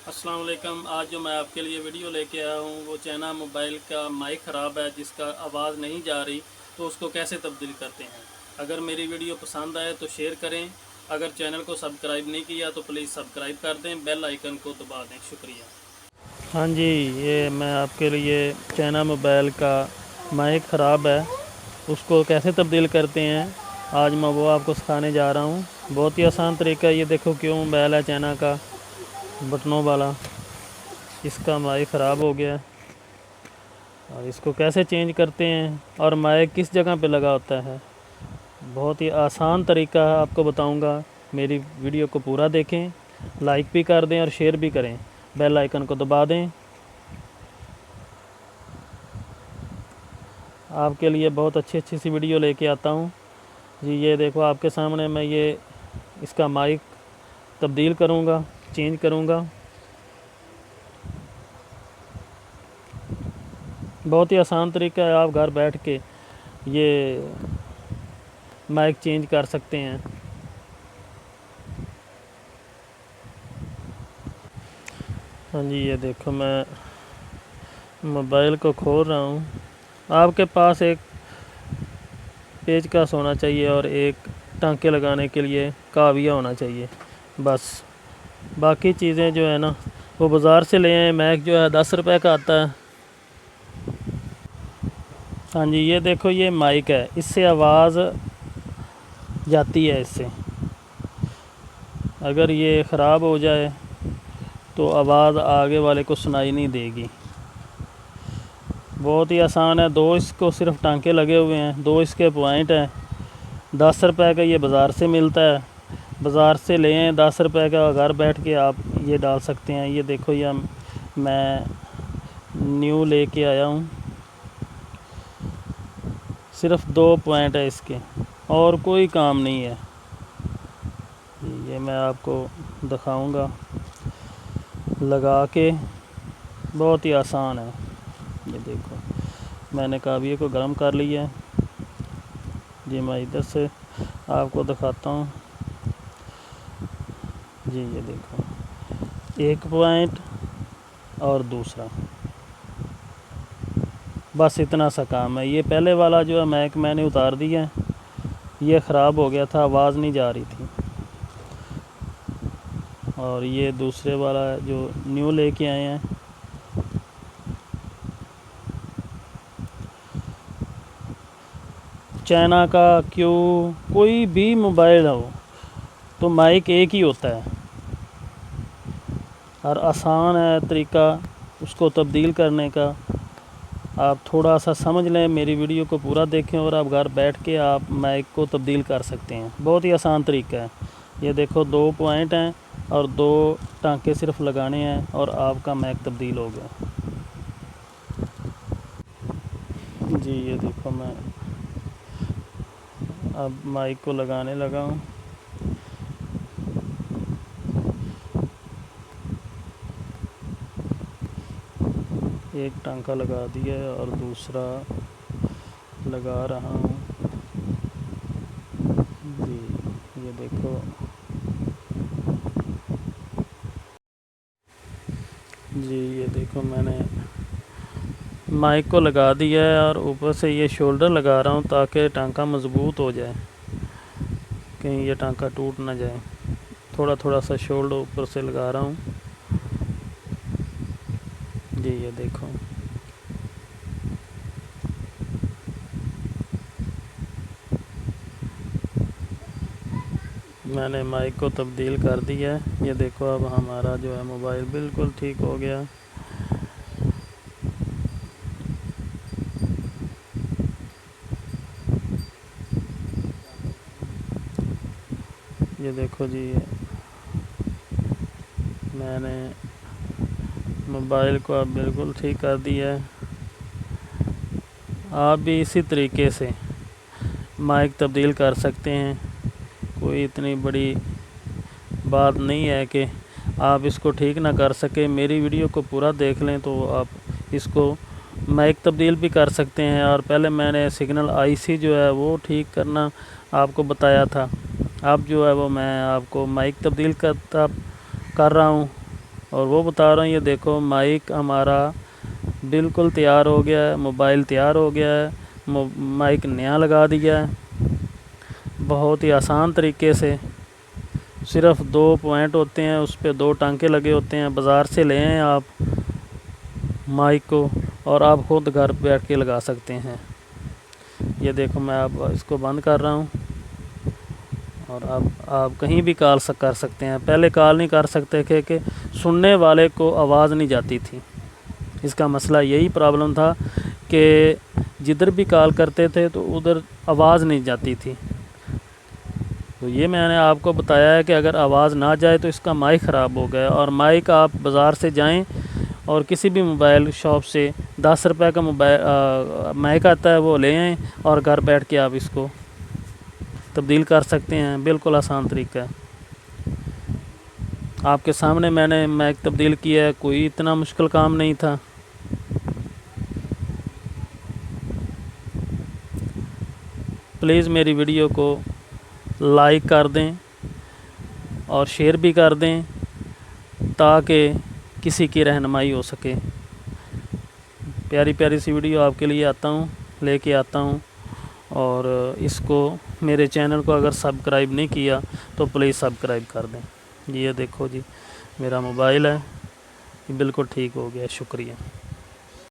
अस्सलाम वालेकुम। आज जो मैं आपके लिए वीडियो लेके आया हूँ वो चाइना मोबाइल का माइक ख़राब है जिसका आवाज़ नहीं जा रही, तो उसको कैसे तब्दील करते हैं। अगर मेरी वीडियो पसंद आए तो शेयर करें। अगर चैनल को सब्सक्राइब नहीं किया तो प्लीज़ सब्सक्राइब कर दें, बेल आइकन को दबा दें। शुक्रिया। हाँ जी, ये मैं आपके लिए चाइना मोबाइल का माइक ख़राब है, उसको कैसे तब्दील करते हैं आज मैं वो आपको सिखाने जा रहा हूँ। बहुत ही आसान तरीका है। ये देखो क्यों मोबाइल है चाइना का बटनों वाला, इसका माइक ख़राब हो गया और इसको कैसे चेंज करते हैं और माइक किस जगह पे लगा होता है। बहुत ही आसान तरीका है, आपको बताऊँगा। मेरी वीडियो को पूरा देखें, लाइक भी कर दें और शेयर भी करें, बेल आइकन को दबा दें। आपके लिए बहुत अच्छी सी वीडियो लेके आता हूँ जी। ये देखो आपके सामने मैं ये इसका माइक तब्दील करूँगा, चेंज करूँगा। बहुत ही आसान तरीका है, आप घर बैठ के ये माइक चेंज कर सकते हैं। हाँ जी, ये देखो मैं मोबाइल को खोल रहा हूँ। आपके पास एक पेचकस होना चाहिए और एक टांके लगाने के लिए काविया होना चाहिए, बस। बाकी चीज़ें जो है ना वो बाज़ार से ले आए। मैक जो है 10 रुपए का आता है। हाँ जी, ये देखो ये माइक है, इससे आवाज़ जाती है। इससे अगर ये ख़राब हो जाए तो आवाज़ आगे वाले को सुनाई नहीं देगी। बहुत ही आसान है। दो इसको सिर्फ टांके लगे हुए हैं, दो इसके पॉइंट हैं। 10 रुपए का ये बाज़ार से मिलता है, बाज़ार से ले आए 10 रुपए का। घर बैठ के आप ये डाल सकते हैं। ये देखो ये मैं न्यू लेके आया हूँ। सिर्फ 2 पॉइंट है इसके और कोई काम नहीं है। ये मैं आपको दिखाऊंगा लगा के, बहुत ही आसान है। ये देखो मैंने काविये को गर्म कर लिया है जी। मैं इधर से आपको दिखाता हूँ जी। ये देखो एक पॉइंट और दूसरा, बस इतना सा काम है। ये पहले वाला जो है मैक मैंने उतार दिया है, ये ख़राब हो गया था, आवाज़ नहीं जा रही थी। और ये दूसरे वाला जो न्यू लेके आए हैं, चाइना का क्यों कोई भी मोबाइल हो तो माइक एक ही होता है और आसान है तरीका उसको तब्दील करने का। आप थोड़ा सा समझ लें, मेरी वीडियो को पूरा देखें और आप घर बैठ के आप माइक को तब्दील कर सकते हैं। बहुत ही आसान तरीका है। ये देखो 2 पॉइंट हैं और 2 टांके सिर्फ लगाने हैं और आपका माइक तब्दील हो गया जी। ये देखो मैं अब माइक को लगाने लगा हूँ। एक टांका लगा दिया है और दूसरा लगा रहा हूँ जी। ये देखो जी, ये देखो मैंने माइक को लगा दिया है और ऊपर से ये शोल्डर लगा रहा हूँ ताकि टांका मज़बूत हो जाए, कहीं ये टांका टूट ना जाए। थोड़ा थोड़ा सा शोल्डर ऊपर से लगा रहा हूँ जी। ये देखो मैंने माइक को तब्दील कर दिया है। ये देखो अब हमारा जो है मोबाइल बिल्कुल ठीक हो गया। ये देखो जी, मैंने मोबाइल को अब बिल्कुल ठीक कर दिया है। आप भी इसी तरीके से माइक तब्दील कर सकते हैं। कोई इतनी बड़ी बात नहीं है कि आप इसको ठीक ना कर सकें। मेरी वीडियो को पूरा देख लें तो आप इसको माइक तब्दील भी कर सकते हैं। और पहले मैंने सिग्नल आईसी जो है वो ठीक करना आपको बताया था। अब जो है वो मैं आपको माइक तब्दील कर रहा हूँ اور وہ بتا رہا ہوں، یہ دیکھو مائک ہمارا بالکل تیار ہو گیا ہے، موبائل تیار ہو گیا ہے، مائک نیا لگا دیا ہے بہت ہی آسان طریقے سے۔ صرف 2 پوائنٹ ہوتے ہیں، اس پہ 2 ٹانکے لگے ہوتے ہیں، بازار سے لے آئیں آپ مائک کو اور آپ خود گھر بیٹھ کے لگا سکتے ہیں۔ یہ دیکھو میں اب اس کو بند کر رہا ہوں، اور اب آپ کہیں بھی کال کر سکتے ہیں۔ پہلے کال نہیں کر سکتے تھے کہ سننے والے کو آواز نہیں جاتی تھی، اس کا مسئلہ یہی پرابلم تھا کہ جدھر بھی کال کرتے تھے تو ادھر آواز نہیں جاتی تھی۔ تو یہ میں نے آپ کو بتایا ہے کہ اگر آواز نہ جائے تو اس کا مائک خراب ہو گیا، اور مائک آپ بازار سے جائیں اور کسی بھی موبائل شاپ سے 10 روپے کا مائک آتا ہے، وہ لے آئیں اور گھر بیٹھ کے آپ اس کو تبدیل کر سکتے ہیں۔ بالکل آسان طریقہ ہے، آپ کے سامنے میں نے مائک تبدیل کیا ہے، کوئی اتنا مشکل کام نہیں تھا۔ پلیز میری ویڈیو کو لائک کر دیں اور شیئر بھی کر دیں تاکہ کسی کی رہنمائی ہو سکے۔ پیاری پیاری سی ویڈیو آپ کے لیے لے کے آتا ہوں، اور اس کو میرے چینل کو اگر سبسکرائب نہیں کیا تو پلیز سبسکرائب کر دیں۔ یہ دیکھو جی میرا موبائل ہے، بالکل ٹھیک ہو گیا، شکریہ۔